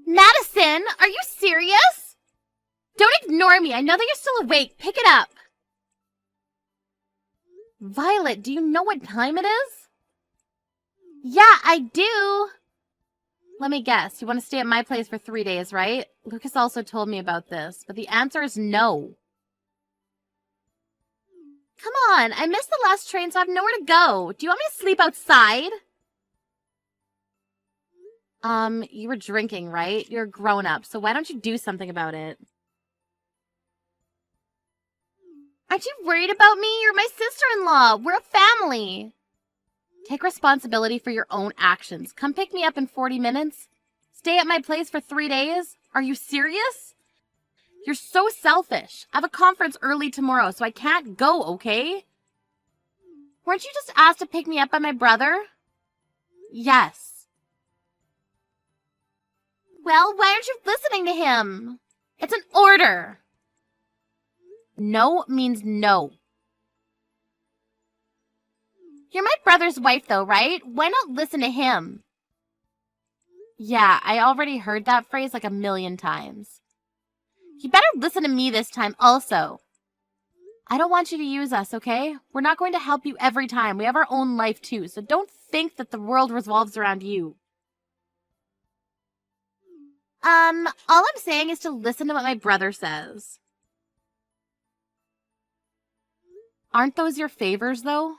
Madison, are you serious? Don't ignore me. I know that you're still awake. Pick it up. Violet, do you know what time it is? Yeah, I do. Let me guess. You want to stay at my place for 3 days, right? Lucas also told me about this, but the answer is no. Come on, I missed the last train, so I have nowhere to go. Do you want me to sleep outside? You were drinking, right? You're a grown-up, so why don't you do something about it? Aren't you worried about me? You're my sister-in-law. We're a family. Take responsibility for your own actions. Come pick me up in 40 minutes. Stay at my place for 3 days? Are you serious? You're so selfish. I have a conference early tomorrow, so I can't go, okay? Weren't you just asked to pick me up by my brother? Yes. Well, why aren't you listening to him? It's an order. No means no. You're my brother's wife, though, right? Why not listen to him? Yeah, I already heard that phrase like 1,000,000 times. You better listen to me this time also. I don't want you to use us, okay? We're not going to help you every time. We have our own life too, so don't think that the world revolves around you. All I'm saying is to listen to what my brother says. Aren't those your favors, though?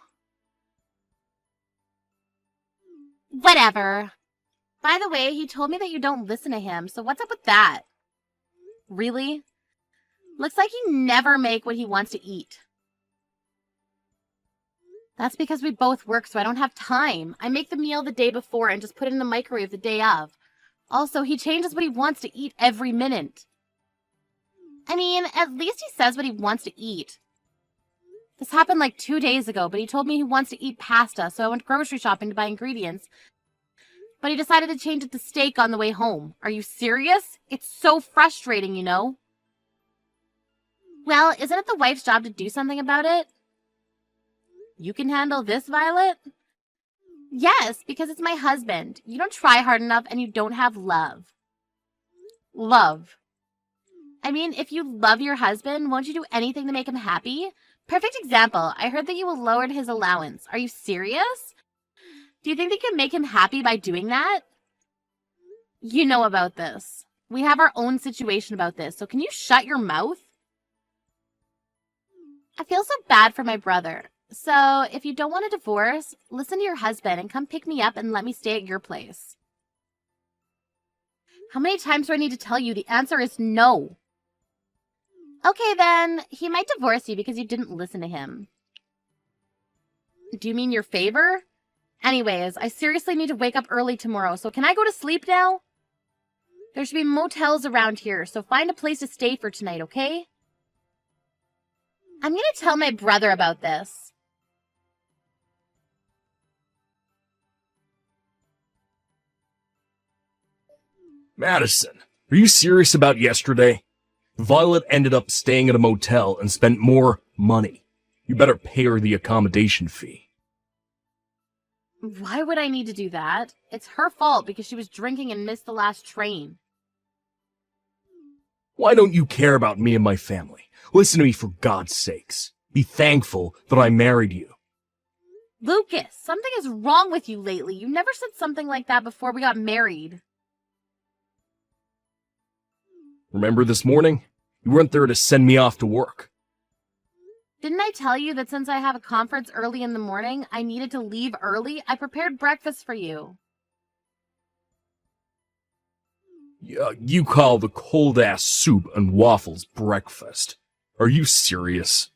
Whatever. By the way, he told me that you don't listen to him, so what's up with that? Really? Looks like you never make what he wants to eat. That's because we both work, so I don't have time. I make the meal the day before and just put it in the microwave the day of. Also, he changes what he wants to eat every minute. I mean, at least he says what he wants to eat. This happened like 2 days ago, but he told me he wants to eat pasta, so I went grocery shopping to buy ingredients. But he decided to change it to steak on the way home. Are you serious? It's so frustrating, you know? Well, isn't it the wife's job to do something about it? You can handle this, Violet? Yes, because it's my husband. You don't try hard enough and you don't have love. Love. I mean, if you love your husband, won't you do anything to make him happy? Perfect example. I heard that you lowered his allowance. Are you serious? Do you think they can make him happy by doing that? You know about this. We have our own situation about this, so can you shut your mouth? I feel so bad for my brother. So, if you don't want a divorce, listen to your husband and come pick me up and let me stay at your place. How many times do I need to tell you? The answer is no. Okay, then. He might divorce you because you didn't listen to him. Do you mean your favor? Anyways, I seriously need to wake up early tomorrow, so can I go to sleep now? There should be motels around here, so find a place to stay for tonight, okay? I'm gonna tell my brother about this. Madison, are you serious about yesterday? Violet ended up staying at a motel and spent more money. You better pay her the accommodation fee. Why would I need to do that? It's her fault because she was drinking and missed the last train. Why don't you care about me and my family? Listen to me for God's sakes. Be thankful that I married you. Lucas, something is wrong with you lately. You never said something like that before we got married. Remember this morning? You weren't there to send me off to work. Didn't I tell you that since I have a conference early in the morning, I needed to leave early? I prepared breakfast for you. You call the cold-ass soup and waffles breakfast. Are you serious?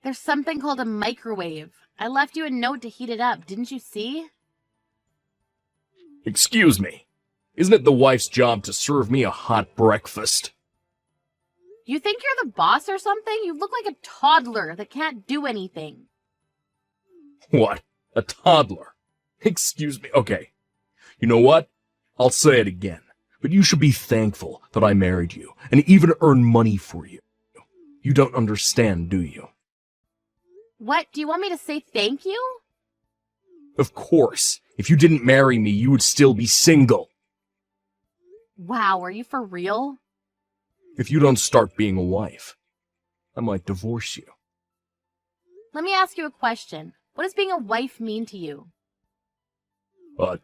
There's something called a microwave. I left you a note to heat it up, didn't you see? Excuse me. Isn't it the wife's job to serve me a hot breakfast? You think you're the boss or something? You look like a toddler that can't do anything. What? A toddler? Excuse me. Okay. You know what? I'll say it again. But you should be thankful that I married you and even earn money for you. You don't understand, do you? What? Do you want me to say thank you? Of course. If you didn't marry me, you would still be single. Wow, are you for real? If you don't start being a wife, I might divorce you. Let me ask you a question. What does being a wife mean to you?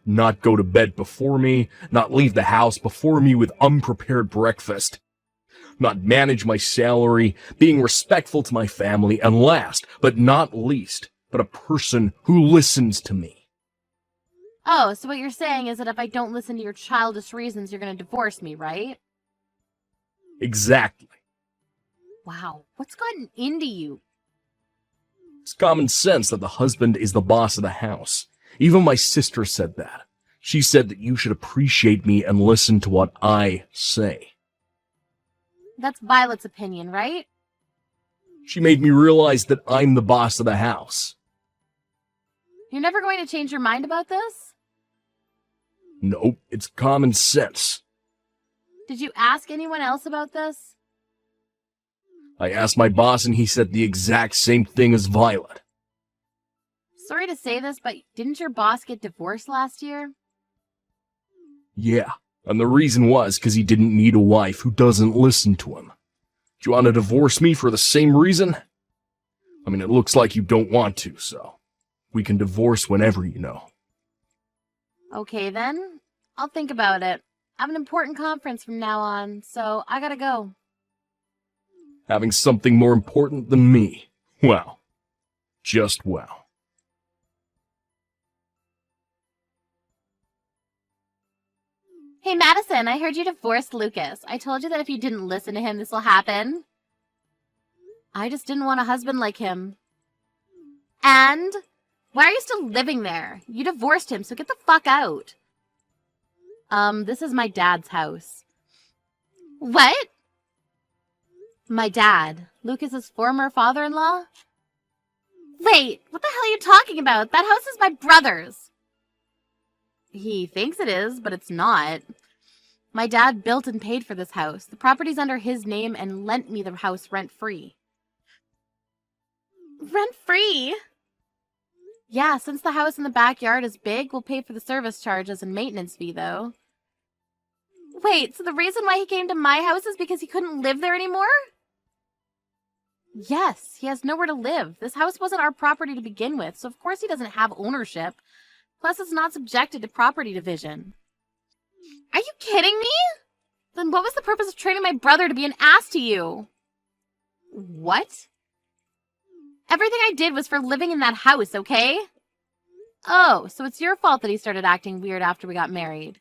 Not go to bed before me, not leave the house before me with unprepared breakfast, not manage my salary, being respectful to my family, and last, but not least, but a person who listens to me. Oh, so what you're saying is that if I don't listen to your childish reasons, you're going to divorce me, right? Exactly. Wow, what's gotten into you? It's common sense that the husband is the boss of the house. Even my sister said that. She said that you should appreciate me and listen to what I say. That's Violet's opinion, right? She made me realize that I'm the boss of the house. You're never going to change your mind about this? Nope, it's common sense. Did you ask anyone else about this? I asked my boss and he said the exact same thing as Violet. Sorry to say this, but didn't your boss get divorced last year? Yeah, and the reason was because he didn't need a wife who doesn't listen to him. Do you want to divorce me for the same reason? I mean, it looks like you don't want to, so we can divorce whenever, you know. Okay then, I'll think about it. I have an important conference from now on, so I gotta go. Having something more important than me. Wow. Just wow. Hey Madison, I heard you divorced Lucas. I told you that if you didn't listen to him, this will happen. I just didn't want a husband like him. And? Why are you still living there? You divorced him, so get the fuck out. This is my dad's house. What? My dad, Lucas's former father-in-law? Wait, what the hell are you talking about? That house is my brother's. He thinks it is, but it's not. My dad built and paid for this house. The property's under his name and lent me the house rent-free. Rent-free? Yeah, since the house in the backyard is big, we'll pay for the service charges and maintenance fee, though. Wait, so the reason why he came to my house is because he couldn't live there anymore? Yes, he has nowhere to live. This house wasn't our property to begin with, so of course he doesn't have ownership. Plus, it's not subjected to property division. Are you kidding me? Then what was the purpose of training my brother to be an ass to you? What? Everything I did was for living in that house, okay? Oh, so it's your fault that he started acting weird after we got married.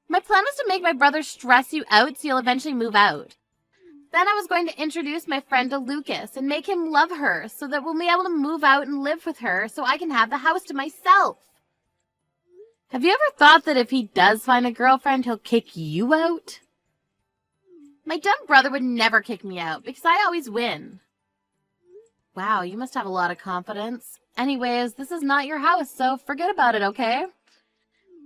My plan was to make my brother stress you out so you'll eventually move out. Then I was going to introduce my friend to Lucas and make him love her so that we'll be able to move out and live with her so I can have the house to myself. Have you ever thought that if he does find a girlfriend, he'll kick you out? My dumb brother would never kick me out because I always win. Wow, you must have a lot of confidence. Anyways, this is not your house, so forget about it, okay?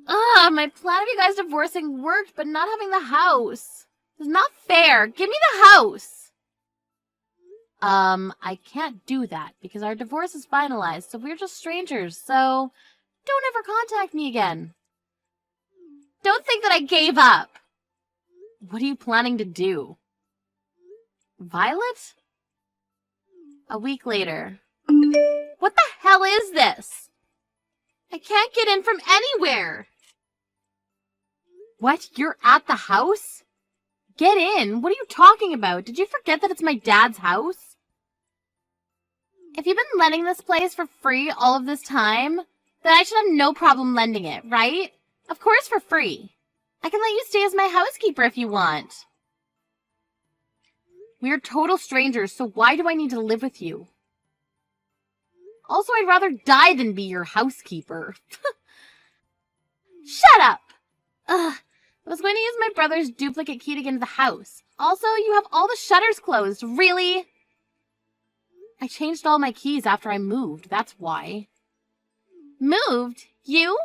Ugh, my plan of you guys divorcing worked, but not having the house. It's not fair. Give me the house. I can't do that because our divorce is finalized, so we're just strangers, so don't ever contact me again. Don't think that I gave up. What are you planning to do? Violet? A week later. What the hell is this? I can't get in from anywhere. What? You're at the house? Get in. What are you talking about? Did you forget that it's my dad's house? If you've been letting this place for free all of this time, then I should have no problem lending it, right? Of course for free. I can let you stay as my housekeeper if you want. We're total strangers, so why do I need to live with you? Also, I'd rather die than be your housekeeper. Shut up! Ugh. I was going to use my brother's duplicate key to get into the house. Also, you have all the shutters closed. Really? I changed all my keys after I moved. That's why. Moved? You?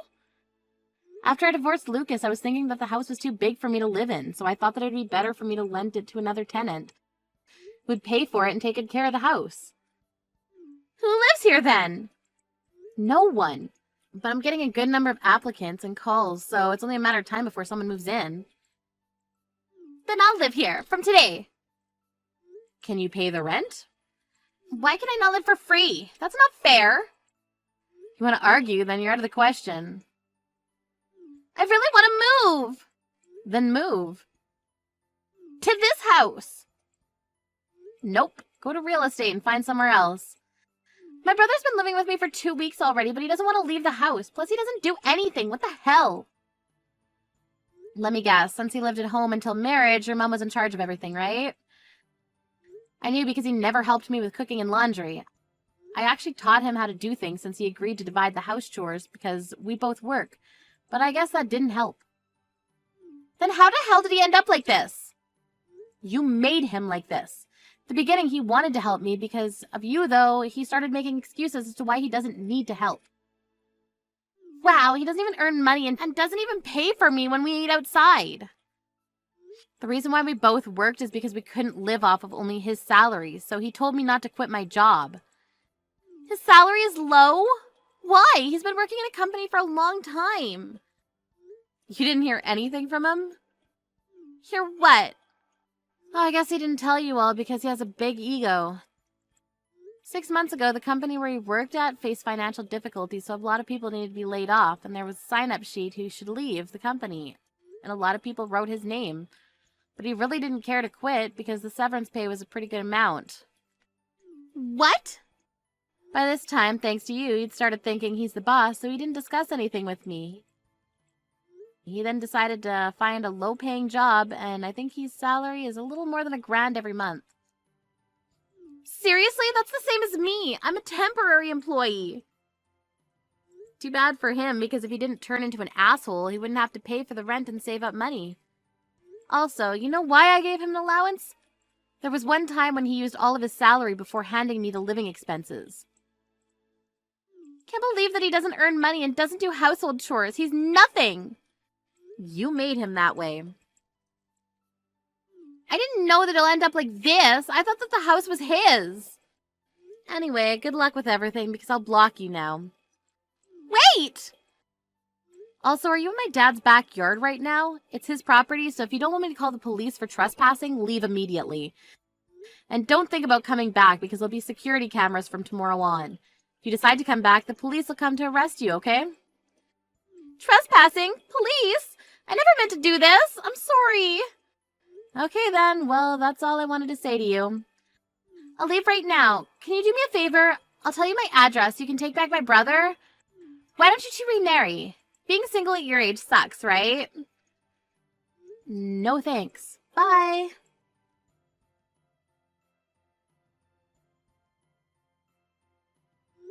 After I divorced Lucas, I was thinking that the house was too big for me to live in, so I thought that it would be better for me to lend it to another tenant who would pay for it and take good care of the house. Who lives here then? No one. But I'm getting a good number of applicants and calls, so it's only a matter of time before someone moves in. Then I'll live here, from today. Can you pay the rent? Why can I not live for free? That's not fair. You want to argue, then you're out of the question. I really want to move. Then move. To this house. Nope. Go to real estate and find somewhere else. My brother's been living with me for 2 weeks already, but he doesn't want to leave the house. Plus, he doesn't do anything. What the hell? Let me guess. Since he lived at home until marriage, your mom was in charge of everything, right? I knew because he never helped me with cooking and laundry. I actually taught him how to do things since he agreed to divide the house chores because we both work. But I guess that didn't help. Then how the hell did he end up like this? You made him like this. At the beginning, he wanted to help me because of you, though. He started making excuses as to why he doesn't need to help. Wow, he doesn't even earn money and doesn't even pay for me when we eat outside. The reason why we both worked is because we couldn't live off of only his salary, so he told me not to quit my job. His salary is low? Why? He's been working in a company for a long time. You didn't hear anything from him? Hear what? Oh, I guess he didn't tell you all because he has a big ego. 6 months ago, the company where he worked at faced financial difficulties, so a lot of people needed to be laid off, and there was a sign-up sheet who should leave the company. And a lot of people wrote his name. But he really didn't care to quit because the severance pay was a pretty good amount. What? By this time, thanks to you, he'd started thinking he's the boss, so he didn't discuss anything with me. He then decided to find a low-paying job, and I think his salary is a little more than $1,000 every month. Seriously? That's the same as me. I'm a temporary employee. Too bad for him, because if he didn't turn into an asshole, he wouldn't have to pay for the rent and save up money. Also, you know why I gave him an allowance? There was one time when he used all of his salary before handing me the living expenses. Can't believe that he doesn't earn money and doesn't do household chores. He's nothing. You made him that way. I didn't know that he'll end up like this. I thought that the house was his. Anyway, good luck with everything because I'll block you now. Wait! Also, are you in my dad's backyard right now? It's his property, so if you don't want me to call the police for trespassing, leave immediately. And don't think about coming back because there'll be security cameras from tomorrow on. If you decide to come back, the police will come to arrest you, okay? Trespassing? Police? I never meant to do this. I'm sorry. Okay then, well, that's all I wanted to say to you. I'll leave right now. Can you do me a favor? I'll tell you my address. You can take back my brother. Why don't you two remarry? Being single at your age sucks, right? No thanks. Bye.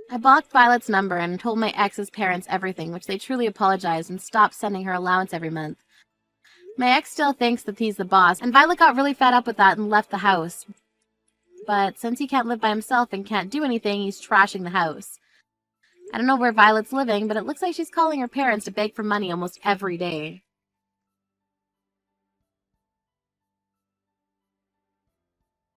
I blocked Violet's number and told my ex's parents everything, which they truly apologized and stopped sending her allowance every month. My ex still thinks that he's the boss, and Violet got really fed up with that and left the house. But since he can't live by himself and can't do anything, he's trashing the house. I don't know where Violet's living, but it looks like she's calling her parents to beg for money almost every day.